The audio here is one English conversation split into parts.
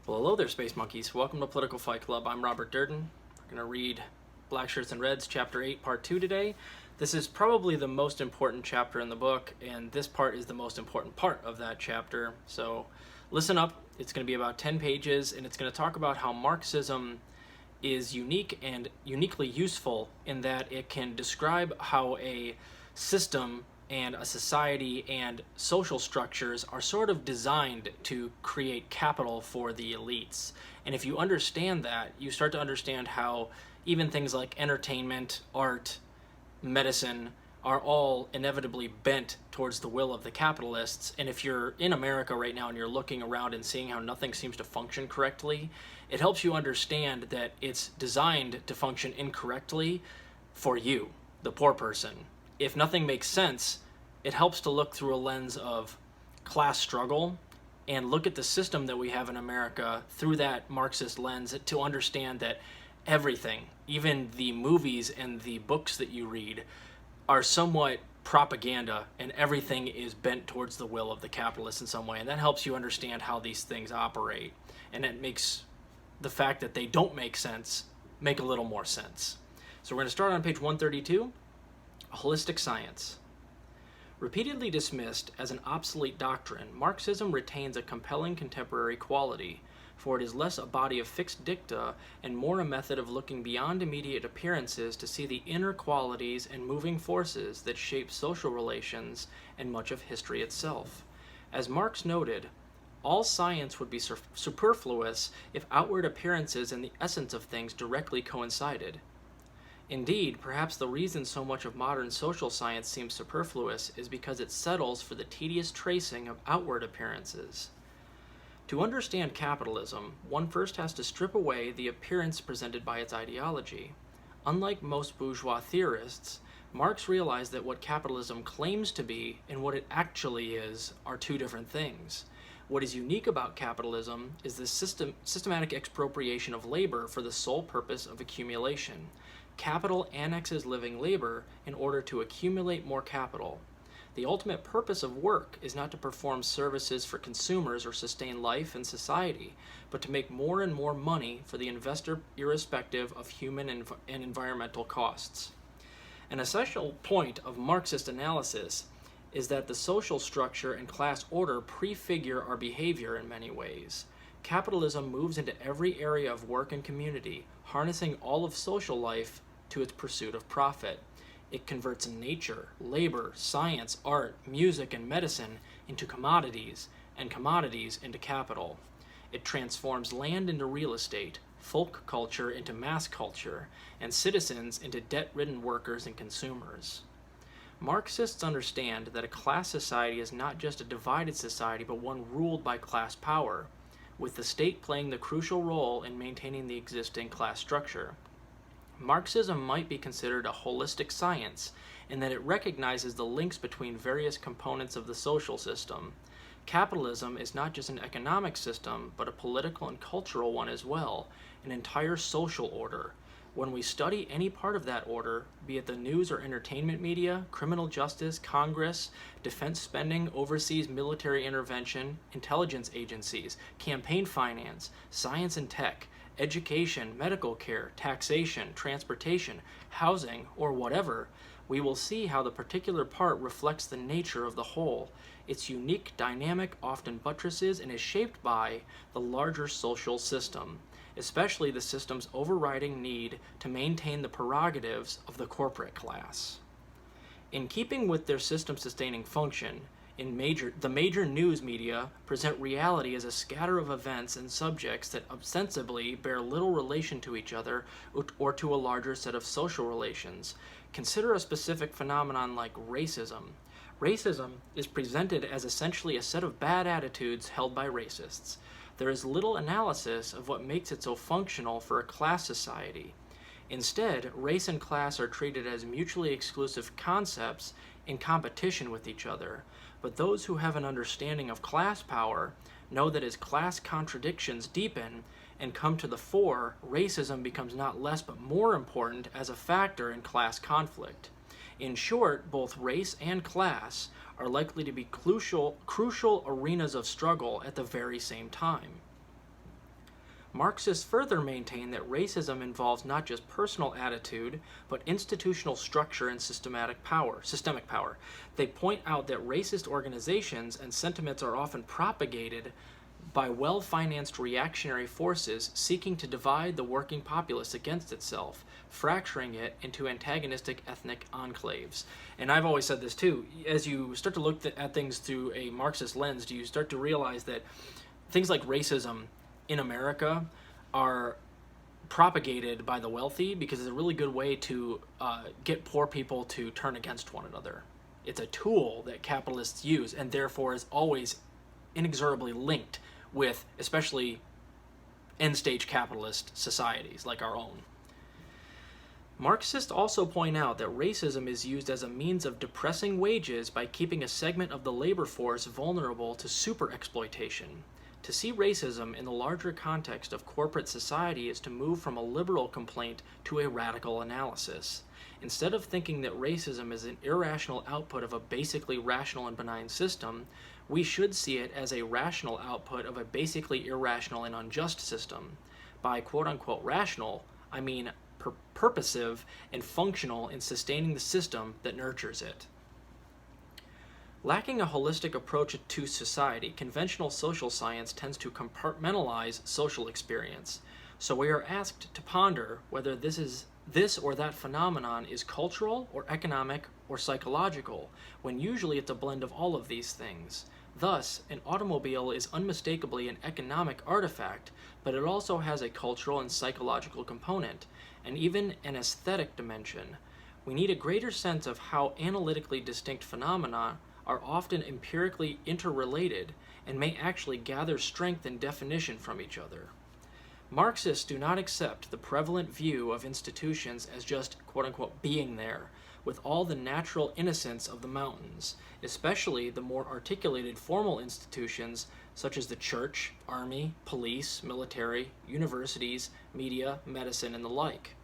Well, hello there, Space Monkeys. Welcome to Political Fight Club. I'm Robert Durden. We're going to read Blackshirts and Reds, Chapter 8, Part 2 today. This is probably the most important chapter in the book, and this part is the most important part of that chapter. So listen up. It's going to be about 10 pages, and it's going to talk about how Marxism is unique and uniquely useful in that it can describe how a system and a society and social structures are sort of designed to create capital for the elites. And if you understand that, you start to understand how even things like entertainment, art, medicine are all inevitably bent towards the will of the capitalists. And if you're in America right now and you're looking around and seeing how nothing seems to function correctly, it helps you understand that it's designed to function incorrectly for you, the poor person. If nothing makes sense, it helps to look through a lens of class struggle and look at the system that we have in America through that Marxist lens to understand that everything, even the movies and the books that you read, are somewhat propaganda, and everything is bent towards the will of the capitalists in some way. And that helps you understand how these things operate. And it makes the fact that they don't make sense make a little more sense. So we're going to start on page 132. Holistic science. Repeatedly dismissed as an obsolete doctrine, Marxism retains a compelling contemporary quality, for it is less a body of fixed dicta and more a method of looking beyond immediate appearances to see the inner qualities and moving forces that shape social relations and much of history itself. As Marx noted, all science would be superfluous if outward appearances and the essence of things directly coincided. Indeed, perhaps the reason so much of modern social science seems superfluous is because it settles for the tedious tracing of outward appearances. To understand capitalism, one first has to strip away the appearance presented by its ideology. Unlike most bourgeois theorists, Marx realized that what capitalism claims to be and what it actually is are two different things. What is unique about capitalism is the systematic expropriation of labor for the sole purpose of accumulation. Capital annexes living labor in order to accumulate more capital. The ultimate purpose of work is not to perform services for consumers or sustain life and society, but to make more and more money for the investor irrespective of human and environmental costs. An essential point of Marxist analysis is that the social structure and class order prefigure our behavior in many ways. Capitalism moves into every area of work and community, harnessing all of social life to its pursuit of profit. It converts nature, labor, science, art, music, and medicine into commodities, and commodities into capital. It transforms land into real estate, folk culture into mass culture, and citizens into debt-ridden workers and consumers. Marxists understand that a class society is not just a divided society, but one ruled by class power, with the state playing the crucial role in maintaining the existing class structure. Marxism might be considered a holistic science in that it recognizes the links between various components of the social system. Capitalism is not just an economic system, but a political and cultural one as well, an entire social order. When we study any part of that order, be it the news or entertainment media, criminal justice, Congress, defense spending, overseas military intervention, intelligence agencies, campaign finance, science and tech, education, medical care, taxation, transportation, housing, or whatever, we will see how the particular part reflects the nature of the whole. Its unique dynamic often buttresses and is shaped by the larger social system, especially the system's overriding need to maintain the prerogatives of the corporate class. In keeping with their system-sustaining function, the major news media present reality as a scatter of events and subjects that ostensibly bear little relation to each other or to a larger set of social relations. Consider a specific phenomenon like racism. Racism is presented as essentially a set of bad attitudes held by racists. There is little analysis of what makes it so functional for a class society. Instead, race and class are treated as mutually exclusive concepts in competition with each other. But those who have an understanding of class power know that as class contradictions deepen and come to the fore, racism becomes not less but more important as a factor in class conflict. In short, both race and class are likely to be crucial arenas of struggle at the very same time. Marxists further maintain that racism involves not just personal attitude, but institutional structure and systemic power. They point out that racist organizations and sentiments are often propagated by well-financed reactionary forces seeking to divide the working populace against itself, fracturing it into antagonistic ethnic enclaves. And I've always said this too, as you start to look at things through a Marxist lens, do you start to realize that things like racism in America are propagated by the wealthy because it's a really good way to get poor people to turn against one another. It's a tool that capitalists use and therefore is always inexorably linked with especially end-stage capitalist societies like our own. Marxists also point out that racism is used as a means of depressing wages by keeping a segment of the labor force vulnerable to super-exploitation. To see racism in the larger context of corporate society is to move from a liberal complaint to a radical analysis. Instead of thinking that racism is an irrational output of a basically rational and benign system, we should see it as a rational output of a basically irrational and unjust system. By quote-unquote rational, I mean purposive and functional in sustaining the system that nurtures it. Lacking a holistic approach to society, conventional social science tends to compartmentalize social experience. So we are asked to ponder whether this or that phenomenon is cultural or economic or psychological, when usually it's a blend of all of these things. Thus, an automobile is unmistakably an economic artifact, but it also has a cultural and psychological component, and even an aesthetic dimension. We need a greater sense of how analytically distinct phenomena are often empirically interrelated and may actually gather strength and definition from each other. Marxists do not accept the prevalent view of institutions as just quote-unquote being there, with all the natural innocence of the mountains, especially the more articulated formal institutions such as the church, army, police, military, universities, media, medicine, and the like.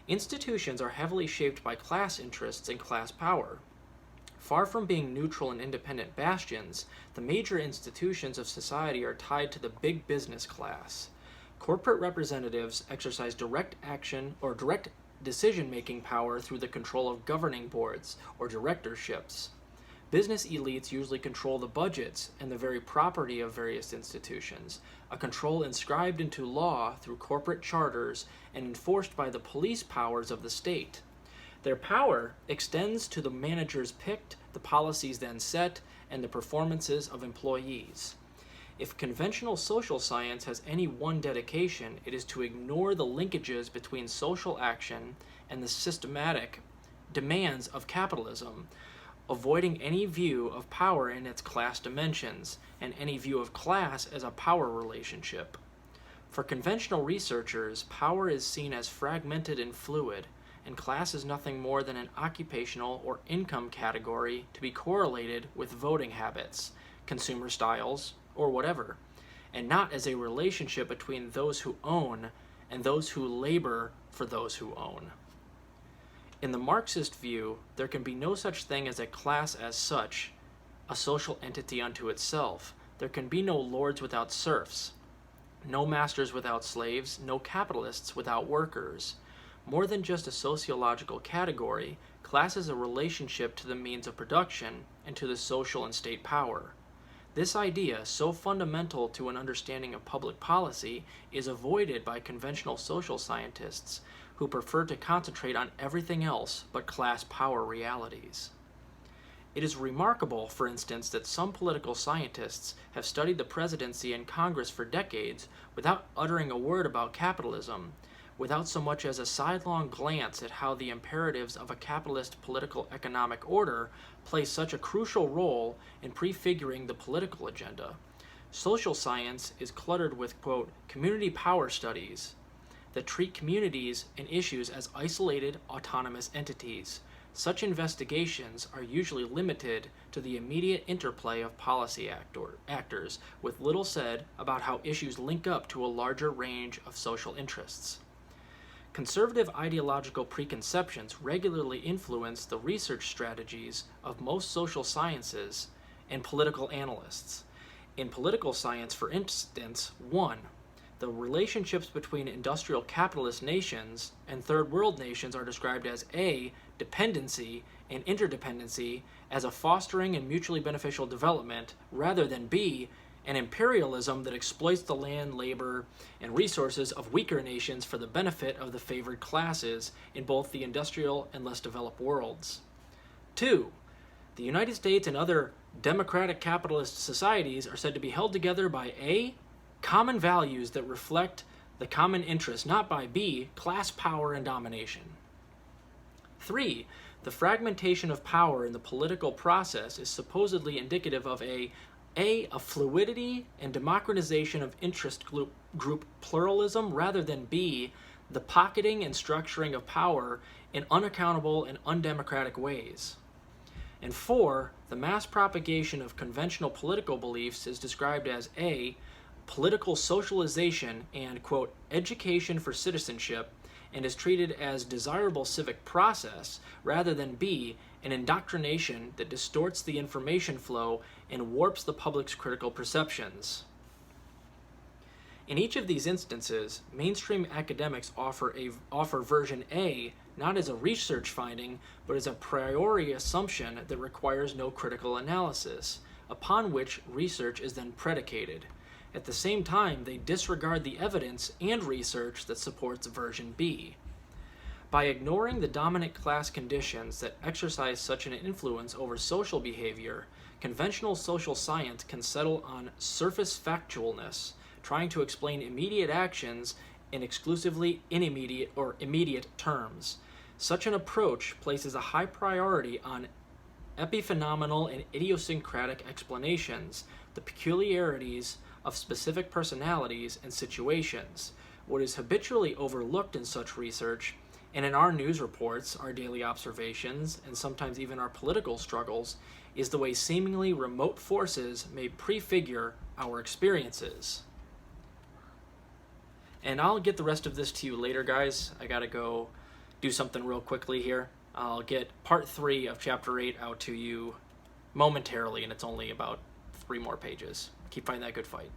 Institutions are heavily shaped by class interests and class power. Far from being neutral and independent bastions, the major institutions of society are tied to the big business class. Corporate representatives exercise direct action or direct decision-making power through the control of governing boards or directorships. Business elites usually control the budgets and the very property of various institutions, a control inscribed into law through corporate charters and enforced by the police powers of the state. Their power extends to the managers picked, the policies then set, and the performances of employees. If conventional social science has any one dedication, it is to ignore the linkages between social action and the systematic demands of capitalism, avoiding any view of power in its class dimensions, and any view of class as a power relationship. For conventional researchers, power is seen as fragmented and fluid, and class is nothing more than an occupational or income category to be correlated with voting habits, consumer styles, or whatever, and not as a relationship between those who own and those who labor for those who own. In the Marxist view, there can be no such thing as a class as such, a social entity unto itself. There can be no lords without serfs, no masters without slaves, no capitalists without workers. More than just a sociological category, class is a relationship to the means of production and to the social and state power. This idea, so fundamental to an understanding of public policy, is avoided by conventional social scientists who prefer to concentrate on everything else but class power realities. It is remarkable, for instance, that some political scientists have studied the presidency and Congress for decades without uttering a word about capitalism, without so much as a sidelong glance at how the imperatives of a capitalist political economic order play such a crucial role in prefiguring the political agenda. Social science is cluttered with, quote, community power studies that treat communities and issues as isolated, autonomous entities. Such investigations are usually limited to the immediate interplay of policy actors, with little said about how issues link up to a larger range of social interests. Conservative ideological preconceptions regularly influence the research strategies of most social sciences and political analysts. In political science, for instance, 1. the relationships between industrial capitalist nations and third world nations are described as A, dependency and interdependency as a fostering and mutually beneficial development, rather than B, an imperialism that exploits the land, labor, and resources of weaker nations for the benefit of the favored classes in both the industrial and less developed worlds. 2. The United States and other democratic capitalist societies are said to be held together by A, common values that reflect the common interest, not by B, class power and domination. 3. The fragmentation of power in the political process is supposedly indicative of a fluidity and democratization of interest group pluralism, rather than B, the pocketing and structuring of power in unaccountable and undemocratic ways. And 4, the mass propagation of conventional political beliefs is described as A, political socialization and, quote, education for citizenship, and is treated as desirable civic process, rather than B, an indoctrination that distorts the information flow and warps the public's critical perceptions. In each of these instances, mainstream academics offer version A not as a research finding, but as a priori assumption that requires no critical analysis, upon which research is then predicated. At the same time, they disregard the evidence and research that supports version B. By ignoring the dominant class conditions that exercise such an influence over social behavior, conventional social science can settle on surface factualness, trying to explain immediate actions in exclusively immediate terms. Such an approach places a high priority on epiphenomenal and idiosyncratic explanations, the peculiarities of specific personalities and situations. What is habitually overlooked in such research, and in our news reports, our daily observations, and sometimes even our political struggles, is the way seemingly remote forces may prefigure our experiences. And I'll get the rest of this to you later, guys. I gotta go do something real quickly here. I'll get part 3 of chapter 8 out to you momentarily, and it's only about 3 more pages. Keep fighting that good fight.